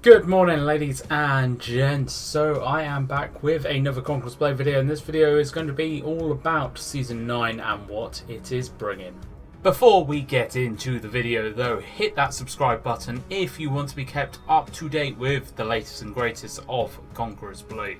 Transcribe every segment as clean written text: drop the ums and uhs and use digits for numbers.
Good morning, ladies and gents. So I am back with another Conquerors Blade video, and this video is going to be all about Season 9 and what it is bringing. Before we get into the video though, hit that subscribe button if you want to be kept up to date with the latest and greatest of Conquerors Blade.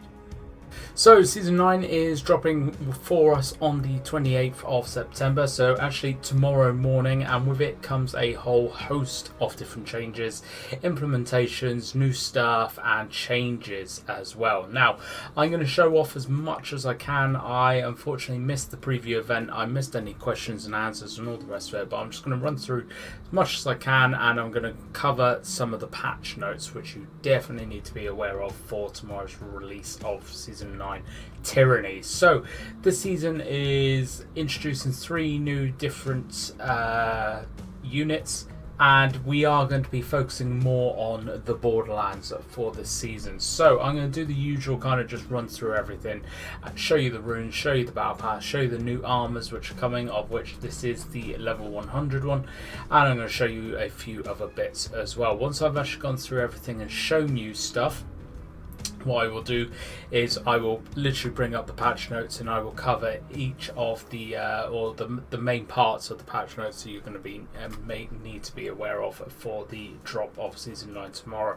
So Season 9 is dropping for us on the 28th of September, so actually tomorrow morning, and with it comes a whole host of different changes, implementations, new stuff and changes as well. Now I'm going to show off as much as I can. I unfortunately missed the preview event, I missed any questions and answers and all the rest of it, but I'm just going to run through as much as I can, and I'm going to cover some of the patch notes which you definitely need to be aware of for tomorrow's release of Season 9 Tyranny. So this season is introducing 3 new different units, and we are going to be focusing more on the Borderlands for this season. So I'm going to do the usual kind of just run through everything, show you the runes, show you the battle pass, show you the new armors which are coming, of which this is the level 100 one, and I'm going to show you a few other bits as well. Once I've actually gone through everything and shown you stuff, what I will do is I will literally bring up the patch notes and I will cover each of the the main parts of the patch notes that you're going to be need to be aware of for the drop of Season 9 tomorrow.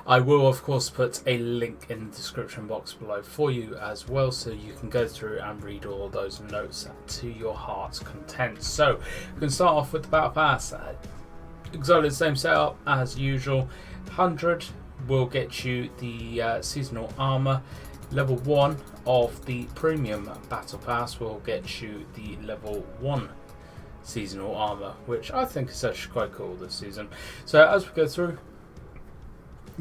I will of course put a link in the description box below for you as well, so you can go through and read all of those notes to your heart's content. So we can start off with the battle pass. Exactly the same setup as usual. 100 will get you the seasonal armor. Level 1 of the premium battle pass will get you the level 1 seasonal armor, which I think is actually quite cool this season. So as we go through,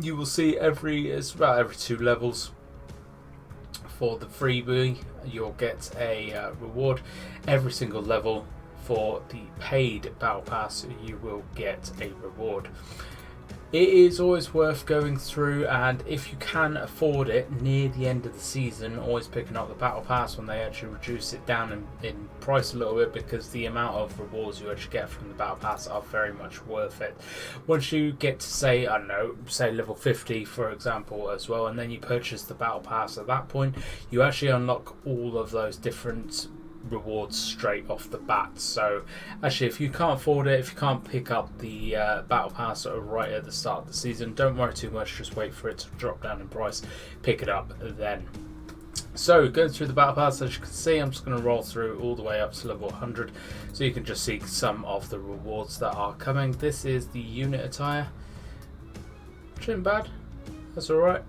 you will see it's about every 2 levels. For the freebie, you'll get a reward. Every single level for the paid battle pass, you will get a reward. It is always worth going through, and if you can afford it near the end of the season, always picking up the battle pass when they actually reduce it down in price a little bit, because the amount of rewards you actually get from the battle pass are very much worth it. Once you get to say, I don't know, say level 50 for example as well, and then you purchase the battle pass, at that point you actually unlock all of those different rewards straight off the bat. So actually, if you can't afford it, if you can't pick up the battle pass right at the start of the season, don't worry too much, just wait for it to drop down in price, pick it up then. So going through the battle pass, as you can see, I'm just going to roll through all the way up to level 100 so you can just see some of the rewards that are coming. This is the unit attire, which isn't bad, that's alright.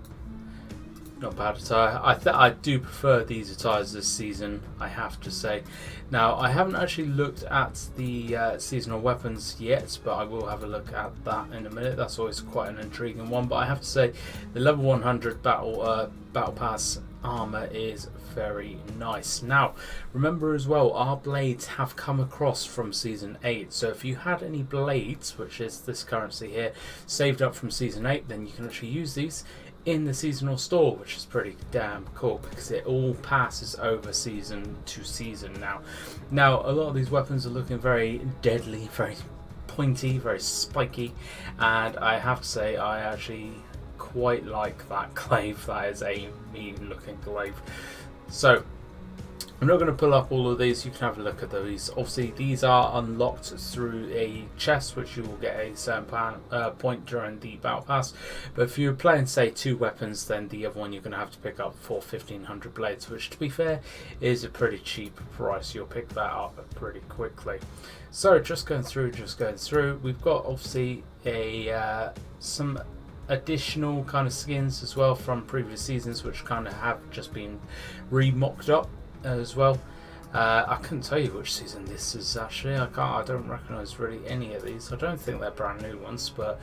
Not bad attire. I do prefer these attires this season, I have to say. Now, I haven't actually looked at the seasonal weapons yet, but I will have a look at that in a minute. That's always quite an intriguing one. But I have to say, the level 100 battle pass armor is very nice. Now, remember as well, our blades have come across from Season 8. So if you had any blades, which is this currency here, saved up from Season 8, then you can actually use these in the seasonal store, which is pretty damn cool, because it all passes over season to season now. Now, a lot of these weapons are looking very deadly, very pointy, very spiky, and I have to say I actually quite like that glaive. That is a mean looking glaive. So I'm not going to pull up all of these, you can have a look at these. Obviously these are unlocked through a chest, which you will get a certain point during the battle pass. But if you're playing say 2 weapons, then the other one you're going to have to pick up for 1500 blades, which to be fair is a pretty cheap price. You'll pick that up pretty quickly. So just going through, we've got obviously some additional kind of skins as well from previous seasons, which kind of have just been re-mocked up as well. I couldn't tell you which season this is actually. I don't recognise really any of these. I don't think they're brand new ones, but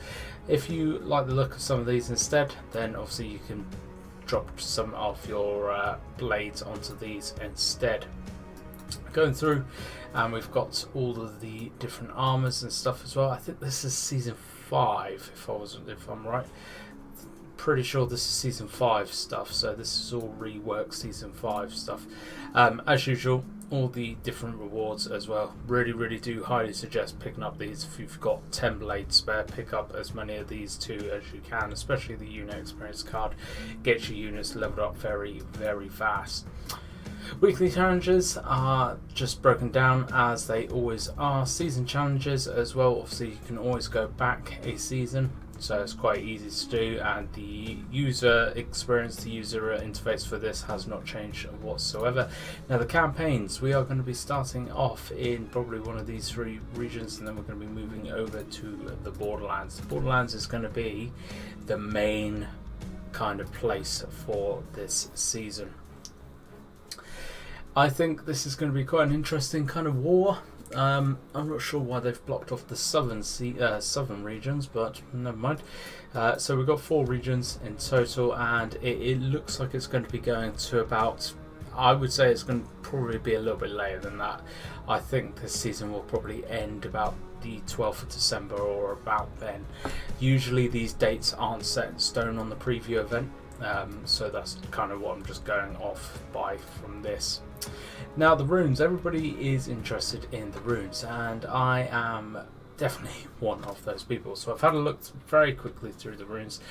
if you like the look of some of these instead, then obviously you can drop some of your blades onto these instead. Going through, and we've got all of the different armors and stuff as well. I think this is season 5 if I'm right. Pretty sure this is season 5 stuff, so this is all reworked season 5 stuff. As usual, all the different rewards as well. Really do highly suggest picking up these. If you've got 10 blades spare, pick up as many of these too as you can, especially the unit experience card. Get your units leveled up very fast. Weekly challenges are just broken down as they always are. Season challenges as well, obviously you can always go back a season, so it's quite easy to do, and the user experience, the user interface for this has not changed whatsoever. Now the campaigns, we are going to be starting off in probably one of these 3 regions, and then we're going to be moving over to the Borderlands. The Borderlands is going to be the main kind of place for this season. I think this is going to be quite an interesting kind of war. I'm not sure why they've blocked off the southern regions, but never mind. So we've got 4 regions in total, and it looks like it's going to be going to about, I would say it's going to probably be a little bit later than that. I think this season will probably end about the 12th of December or about then. Usually these dates aren't set in stone on the preview event, so that's kind of what I'm just going off by from this. Now the runes, everybody is interested in the runes, and I am definitely one of those people. So I've had a look very quickly through the runes.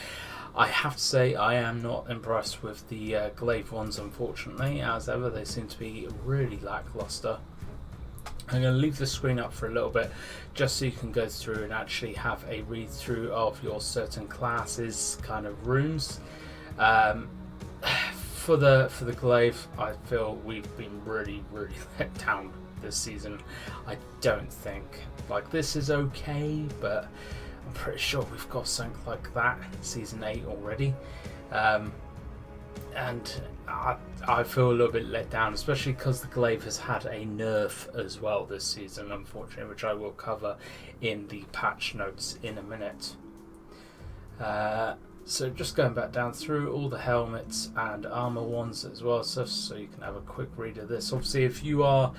I have to say I am not impressed with the glaive ones, unfortunately. As ever, they seem to be really lackluster. I'm going to leave the screen up for a little bit just so you can go through and actually have a read through of your certain classes kind of runes. For the glaive, I feel we've been really let down this season. I don't think, like, this is okay, but I'm pretty sure we've got something like that in season 8 already, and I feel a little bit let down, especially because the glaive has had a nerf as well this season, unfortunately, which I will cover in the patch notes in a minute. So just going back down through all the helmets and armor ones as well, so you can have a quick read of this. Obviously, if you are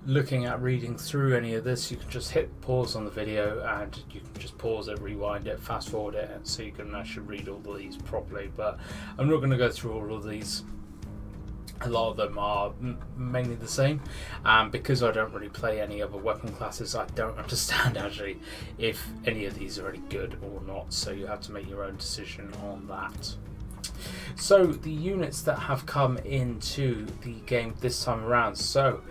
looking at reading through any of this, you can just hit pause on the video and you can just pause it, rewind it, fast forward it, so you can actually read all of these properly. But I'm not going to go through all of these. A lot of them are mainly the same, and because I don't really play any other weapon classes, I don't understand actually if any of these are any good or not, so you have to make your own decision on that. So the units that have come into the game this time around, so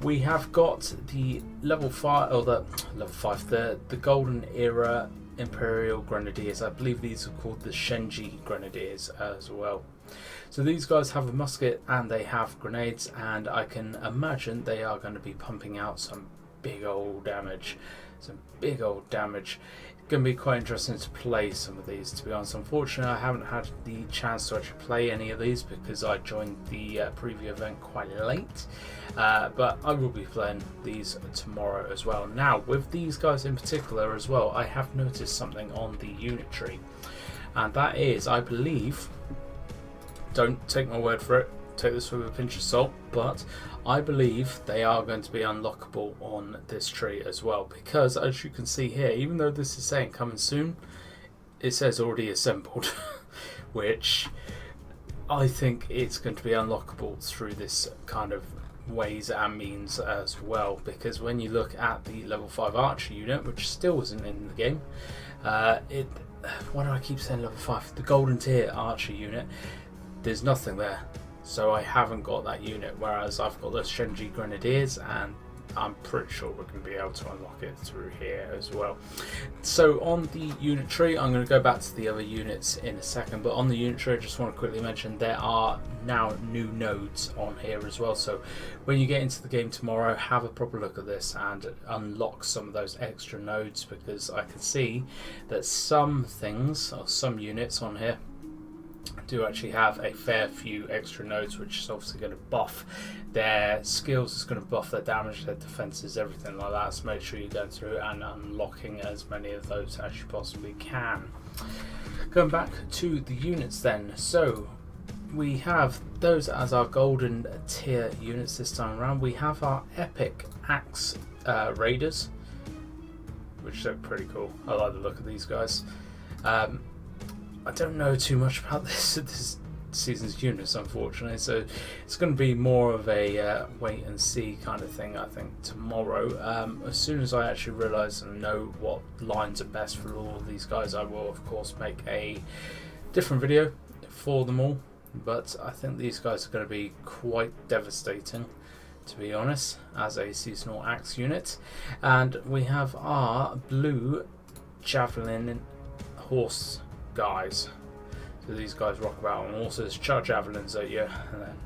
we have got the level 5, or the Golden Era Imperial Grenadiers. I believe these are called the Shenji Grenadiers as well. So these guys have a musket and they have grenades, and I can imagine they are going to be pumping out some big old damage. It's going to be quite interesting to play some of these, to be honest. Unfortunately, I haven't had the chance to actually play any of these because I joined the preview event quite late. But I will be playing these tomorrow as well. Now, with these guys in particular as well, I have noticed something on the unit tree, and that is, I believe, don't take my word for it, take this with a pinch of salt, but I believe they are going to be unlockable on this tree as well, because as you can see here, even though this is saying coming soon, it says already assembled, which I think it's going to be unlockable through this kind of ways and means as well, because when you look at the level 5 archer unit, which still isn't in the game, why do I keep saying level 5? The golden tier archer unit, there's nothing there, so I haven't got that unit, whereas I've got those Shenji Grenadiers, and I'm pretty sure we're going to be able to unlock it through here as well. So on the unit tree, I'm going to go back to the other units in a second, but on the unit tree I just want to quickly mention there are now new nodes on here as well, so when you get into the game tomorrow, have a proper look at this and unlock some of those extra nodes, because I can see that some things, or some units on here, do actually have a fair few extra nodes, which is obviously going to buff their skills, it's going to buff their damage, their defenses, everything like that. So make sure you're going through and unlocking as many of those as you possibly can. Going back to the units then, so we have those as our golden tier units this time around. We have our epic axe raiders, which look pretty cool. I like the look of these guys. I don't know too much about this season's units, unfortunately. So it's going to be more of a wait and see kind of thing, I think, tomorrow. As soon as I actually realise and know what lines are best for all of these guys, I will of course make a different video for them all. But I think these guys are going to be quite devastating, to be honest, as a seasonal axe unit. And we have our blue javelin horse guys. So these guys rock about and also chuck javelins at you and then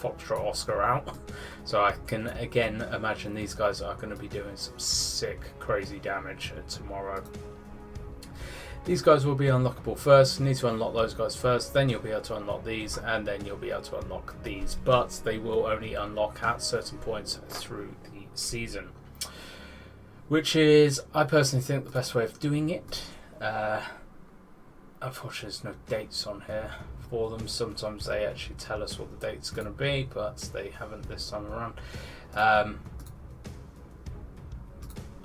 Foxtrot Oscar out. So I can again imagine these guys are going to be doing some sick, crazy damage tomorrow. These guys will be unlockable first. You need to unlock those guys first, then you'll be able to unlock these, and then you'll be able to unlock these. But they will only unlock at certain points through the season, which is, I personally think, the best way of doing it. Unfortunately, there's no dates on here for them. Sometimes they actually tell us what the date's going to be, but they haven't this time around.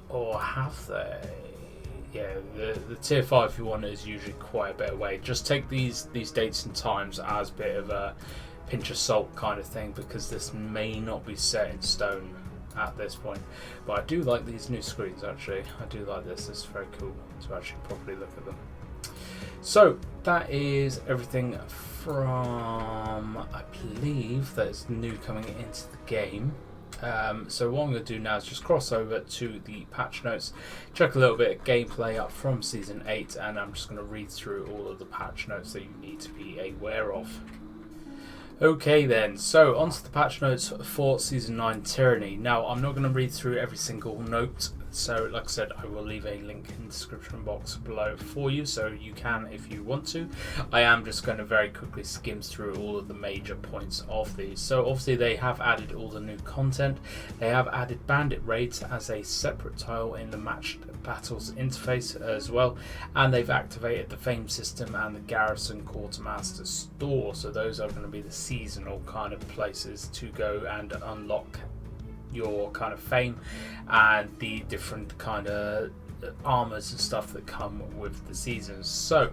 Or have they? Yeah, the tier 5 if you want is usually quite a bit away. Just take these dates and times as a bit of a pinch of salt kind of thing, because this may not be set in stone at this point. But I do like these new screens, actually. I do like this. It's very cool to actually properly look at them. So that is everything from, I believe, that's new coming into the game. So what I'm going to do now is just cross over to the patch notes, check a little bit of gameplay up from Season 8, and I'm just going to read through all of the patch notes that you need to be aware of. Okay then, so onto the patch notes for Season 9 Tyranny. Now I'm not going to read through every single note, so like I said, I will leave a link in the description box below for you, so you can if you want to. I am just going to very quickly skim through all of the major points of these. So obviously they have added all the new content. They have added bandit raids as a separate tile in the matched battles interface as well, and they've activated the fame system and the garrison quartermaster store. So those are going to be the seasonal kind of places to go and unlock your kind of fame and the different kind of armors and stuff that come with the seasons. So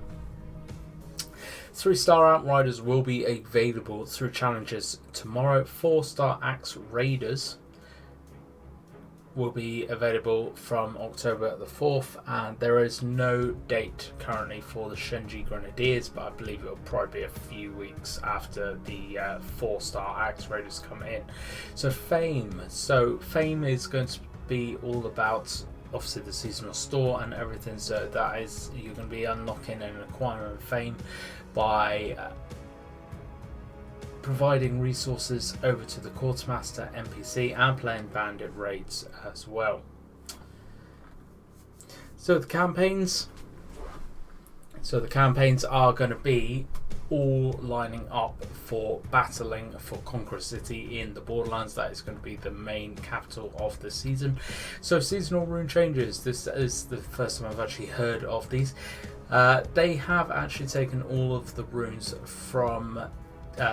3-star Outriders will be available through challenges tomorrow. 4-star Axe Raiders will be available from October the 4th, and there is no date currently for the Shenji Grenadiers, but I believe it will probably be a few weeks after the 4-star Axe Raiders come in. So Fame is going to be all about obviously the seasonal store and everything, so that is, you're going to be unlocking and acquiring fame by providing resources over to the quartermaster NPC and playing bandit raids as well. So the campaigns are going to be all lining up for battling for Conqueror City in the Borderlands. That is going to be the main capital of the season. So seasonal rune changes, this is the first time I've actually heard of these. They have actually taken all of the runes from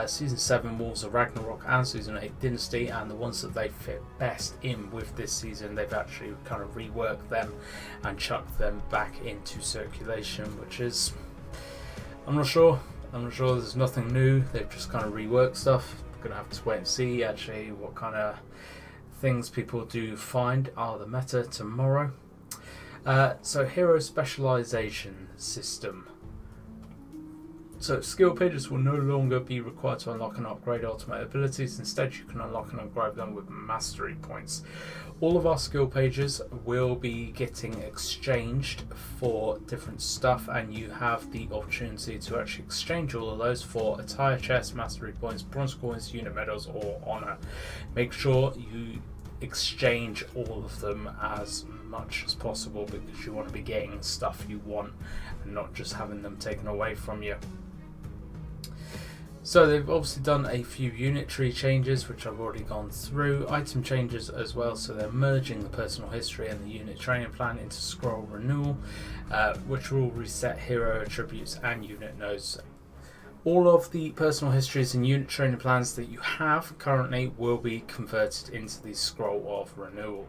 Season 7 Wolves of Ragnarok and Season 8 Dynasty, and the ones that they fit best in with this season, they've actually kind of reworked them and chucked them back into circulation, which is, I'm not sure, there's nothing new. They've just kind of reworked stuff. Gonna have to wait and see actually what kind of things people do find are the meta tomorrow. So hero specialization system. So skill pages will no longer be required to unlock and upgrade ultimate abilities. Instead, you can unlock and upgrade them with mastery points. All of our skill pages will be getting exchanged for different stuff, and you have the opportunity to actually exchange all of those for attire chest, mastery points, bronze coins, unit medals, or honor. Make sure you exchange all of them as much as possible, because you want to be getting stuff you want and not just having them taken away from you. So they've obviously done a few unit tree changes, which I've already gone through. Item changes as well, so they're merging the personal history and the unit training plan into scroll renewal, which will reset hero attributes and unit nodes. All of the personal histories and unit training plans that you have currently will be converted into the Scroll of Renewal.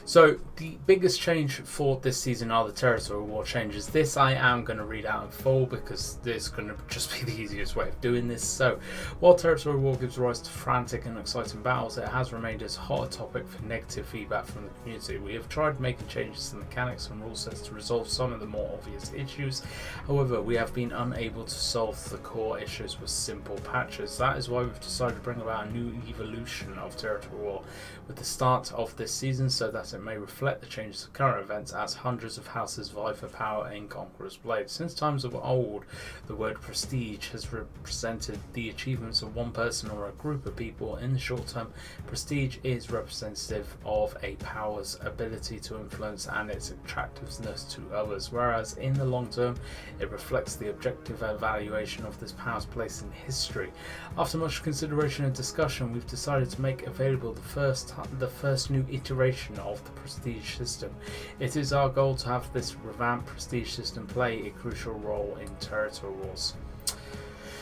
So the biggest change for this season are the territory war changes. This I am going to read out in full because this is going to just be the easiest way of doing this. So while territory war gives rise to frantic and exciting battles, it has remained as hot a topic for negative feedback from the community. We have tried making changes to mechanics and rule sets to resolve some of the more obvious issues. However, we have been unable to solve the core issues with simple patches. That is why we've decided to bring about a new evolution of territory war with the start of this season, so that it may reflect the changes of current events as hundreds of houses vie for power in Conquerors Blade. Since times of old, the word prestige has represented the achievements of one person or a group of people. In the short term, prestige is representative of a power's ability to influence and its attractiveness to others, whereas in the long term, it reflects the objective evaluation of this power's place in history. After much consideration and discussion, we've decided to make available the first new iteration of the prestige system. It is our goal to have this revamped prestige system play a crucial role in territory wars.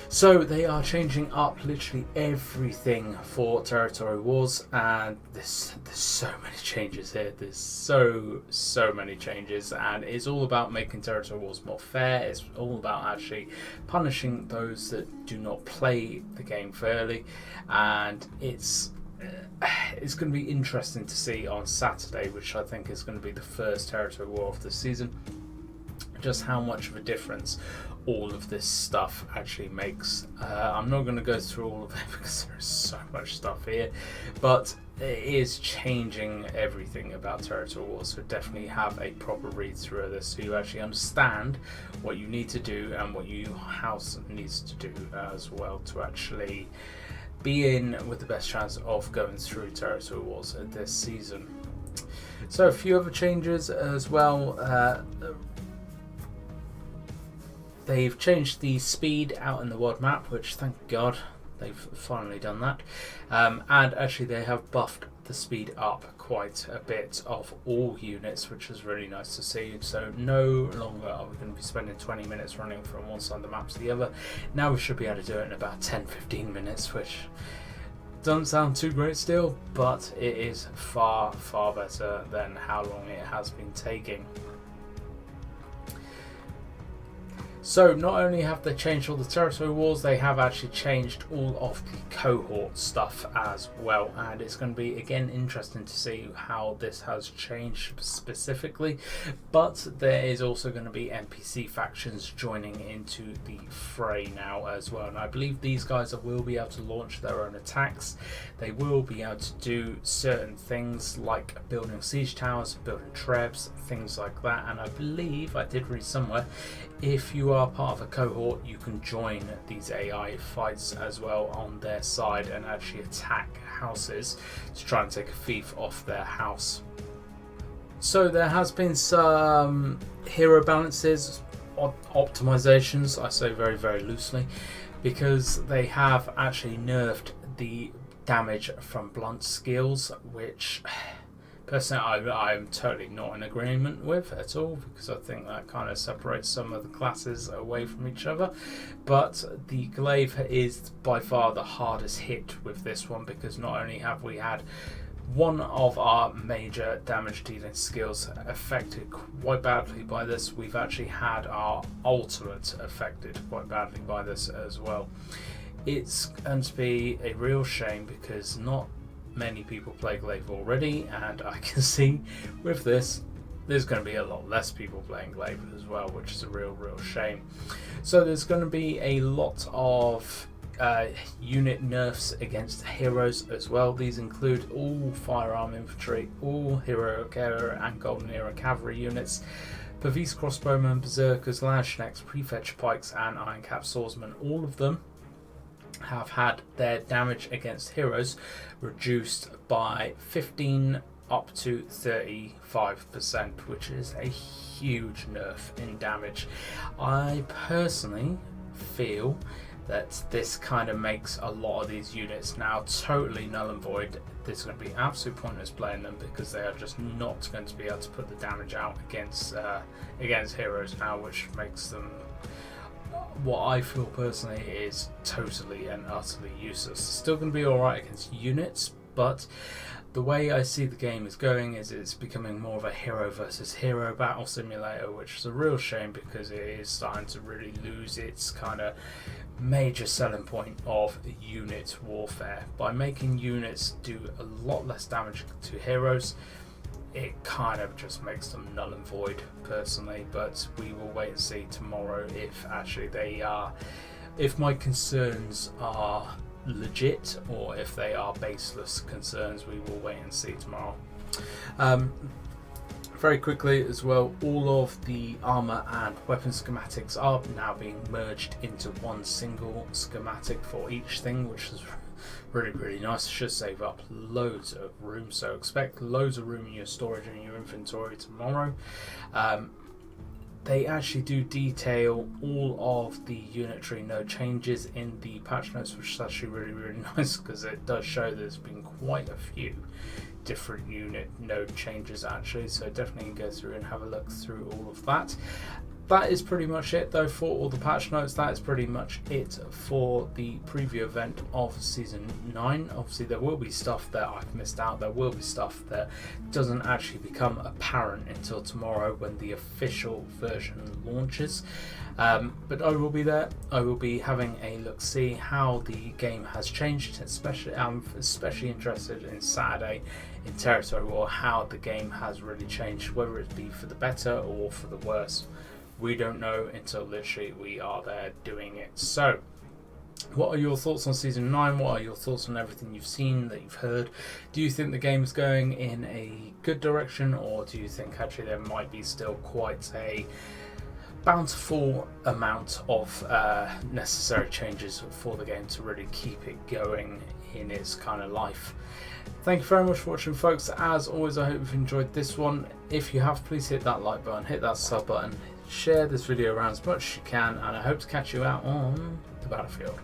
So they are changing up literally everything for territory wars, and there's so many changes here. There's so many changes, and it's all about making territory wars more fair. It's all about actually punishing those that do not play the game fairly, and it's going to be interesting to see on Saturday, which I think is going to be the first territory war of the season, just how much of a difference all of this stuff actually makes. I'm not going to go through all of it because there's so much stuff here, but it is changing everything about territory wars, so definitely have a proper read through of this so you actually understand what you need to do and what your house needs to do as well to actually be in with the best chance of going through territory wars this season. So a few other changes as well. They've changed the speed out in the world map, which thank God they've finally done that. And actually they have buffed the speed up quite a bit of all units, which is really nice to see. So no longer are we going to be spending 20 minutes running from one side of the map to the other. Now we should be able to do it in about 10-15 minutes, which doesn't sound too great still, but it is far better than how long it has been taking. So not only have they changed all the territory wars, they have actually changed all of the cohort stuff as well, and it's going to be again interesting to see how this has changed specifically. But there is also going to be NPC factions joining into the fray now as well, and I believe these guys will be able to launch their own attacks. They will be able to do certain things like building siege towers, building trebs, things like that, and I believe I did read somewhere if you are part of a cohort you can join these AI fights as well on their side and actually attack houses to try and take a fief off their house. So there has been some hero balances, optimizations, I say very loosely, because they have actually nerfed the damage from blunt skills, which personally I'm totally not in agreement with at all, because I think that kind of separates some of the classes away from each other. But the glaive is by far the hardest hit with this one, because not only have we had one of our major damage dealing skills affected quite badly by this, we've actually had our ultimate affected quite badly by this as well. It's going to be a real shame because not many people play glaive already, and I can see with this there's going to be a lot less people playing glaive as well, which is a real shame. So there's going to be a lot of unit nerfs against heroes as well. These include all firearm infantry, all heroic era and golden era cavalry units, Pavis crossbowmen, berserkers, landsknechts, prefetch pikes and iron cap swordsmen. All of them have had their damage against heroes reduced by 15 up to 35%, which is a huge nerf in damage. I personally feel that this kind of makes a lot of these units now totally null and void. There's going to be absolute pointless playing them because they are just not going to be able to put the damage out against heroes now, which makes them what I feel personally is totally and utterly useless. It's still going to be alright against units, but the way I see the game is going is it's becoming more of a hero versus hero battle simulator, which is a real shame because it is starting to really lose its kind of major selling point of unit warfare. By making units do a lot less damage to heroes, it kind of just makes them null and void personally, but we will wait and see tomorrow if actually they are, if my concerns are legit or if they are baseless concerns. We will wait and see tomorrow. Very quickly as well, all of the armor and weapon schematics are now being merged into one single schematic for each thing, which is really nice. It should save up loads of room, so expect loads of room in your storage and your inventory tomorrow. They actually do detail all of the unitary node changes in the patch notes, which is actually really nice because it does show there's been quite a few different unit node changes actually, so definitely go through and have a look through all of that. That is pretty much it though for all the patch notes. That is pretty much it for the preview event of Season 9. Obviously there will be stuff that I've missed out, there will be stuff that doesn't actually become apparent until tomorrow when the official version launches. But I will be there, I will be having a look, see how the game has changed, especially I'm especially interested in Saturday in Territory War, how the game has really changed, whether it be for the better or for the worse. We don't know until literally we are there doing it. So, what are your thoughts on Season 9? What are your thoughts on everything you've seen, that you've heard? Do you think the game is going in a good direction, or do you think actually there might be still quite a bountiful amount of necessary changes for the game to really keep it going in its kind of life? Thank you very much for watching, folks. As always, I hope you've enjoyed this one. If you have, please hit that like button, hit that sub button, share this video around as much as you can, and I hope to catch you out on the battlefield.